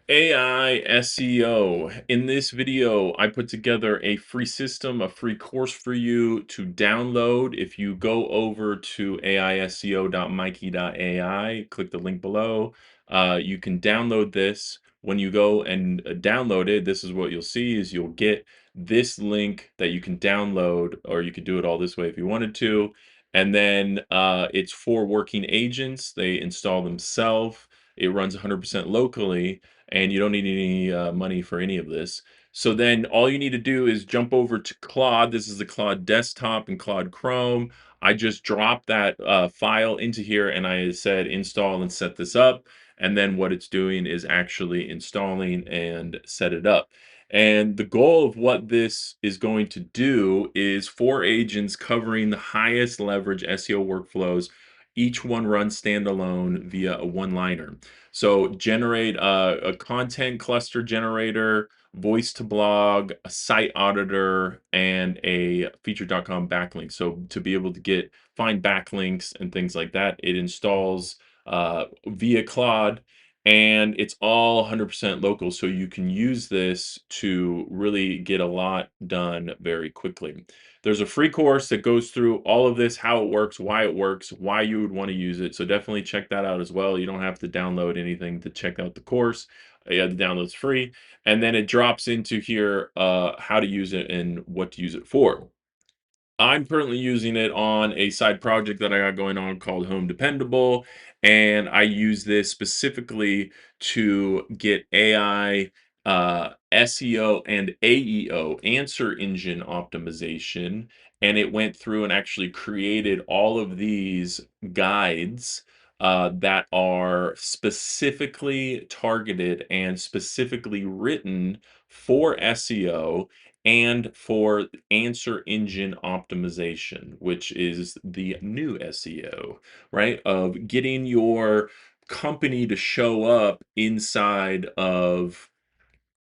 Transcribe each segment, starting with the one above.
AI SEO. In this video, I put together a free system, a free course for you to download. If you go over to aiseo.mikey.ai, click the link below, you can download this. When you go and download it, this is what you'll see is you'll get this link that you can download, or you could do it all this way if you wanted to. And then it's for working agents. They install themselves. It runs 100% locally and you don't need any money for any of this. So then all you need to do is jump over to Claude. This is the Claude desktop and Claude Chrome. I just dropped that file into here and I said install and set this up. And then what it's doing is actually installing and set it up. And the goal of what this is going to do is for agents covering the highest leverage SEO workflows. Each one runs standalone via a one-liner. So generate a content cluster generator, voice to blog, a site auditor, and a feature.com backlink. So to be able to find backlinks and things like that, it installs via Claude, and it's all 100% local. So you can use this to really get a lot done very quickly. There's a free course that goes through all of this, how it works, why you would want to use it. So definitely check that out as well. You don't have to download anything to check out the course. Yeah, the download's free. And then it drops into here how to use it and what to use it for. I'm currently using it on a side project that I got going on called Home Dependable, and I use this specifically to get AI, SEO, and AEO, answer engine optimization, and it went through and actually created all of these guides that are specifically targeted and specifically written for SEO and for answer engine optimization, which is the new SEO, right? Of getting your company to show up inside of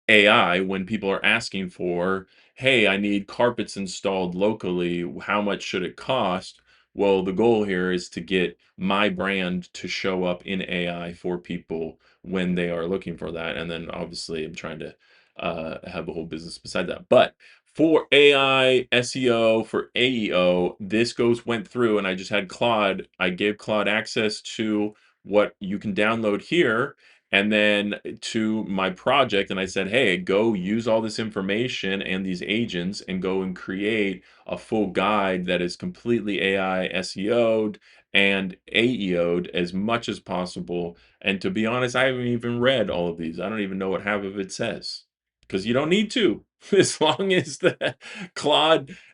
AI when people are asking for, hey, I need carpets installed locally. How much should it cost? Well, the goal here is to get my brand to show up in AI for people when they are looking for that. And then obviously, I'm trying to have a whole business beside that. But for AI, SEO, for AEO, this went through, and I just had Claude. I gave Claude access to what you can download here and then to my project, and I said, hey, go use all this information and these agents and go and create a full guide that is completely AI SEO'd and AEO'd as much as possible. And to be honest, I haven't even read all of these. I don't even know what half of it says because you don't need to. As long as the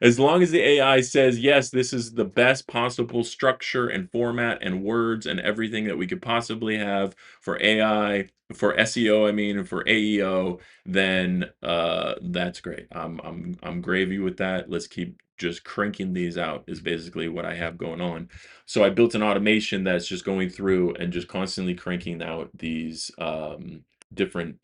as long as the AI says, yes, this is the best possible structure and format and words and everything that we could possibly have for AI, for SEO, I mean, and for AEO, then that's great. I'm gravy with that. Let's keep just cranking these out is basically what I have going on. So I built an automation that's just going through and just constantly cranking out these different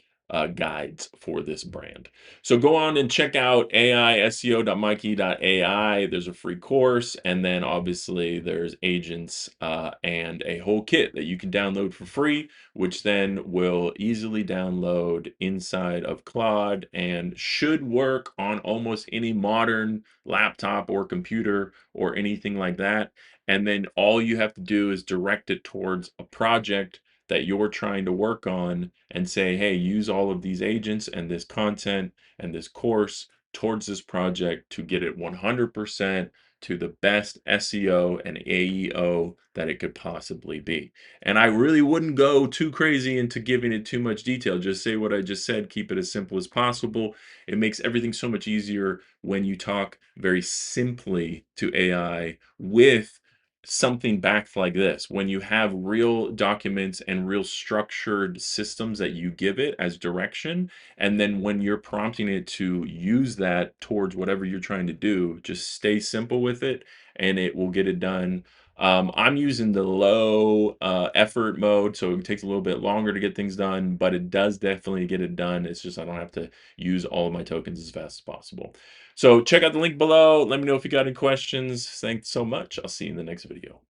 guides for this brand. So go on and check out aiseo.mikey.ai. There's a free course, and then obviously there's agents and a whole kit that you can download for free, which then will easily download inside of Claude and should work on almost any modern laptop or computer or anything like that. And then all you have to do is direct it towards a project that you're trying to work on and say, hey, use all of these agents and this content and this course towards this project to get it 100% to the best SEO and AEO that it could possibly be. And I really wouldn't go too crazy into giving it too much detail. Just say what I just said, keep it as simple as possible. It makes everything so much easier when you talk very simply to AI with something backed like this. When you have real documents and real structured systems that you give it as direction, and then when you're prompting it to use that towards whatever you're trying to do, just stay simple with it and it will get it done. I'm using the low effort mode, so it takes a little bit longer to get things done, but it does definitely get it done. It's just I don't have to use all of my tokens as fast as possible. So check out the link below. Let me know if you got any questions. Thanks so much. I'll see you in the next video.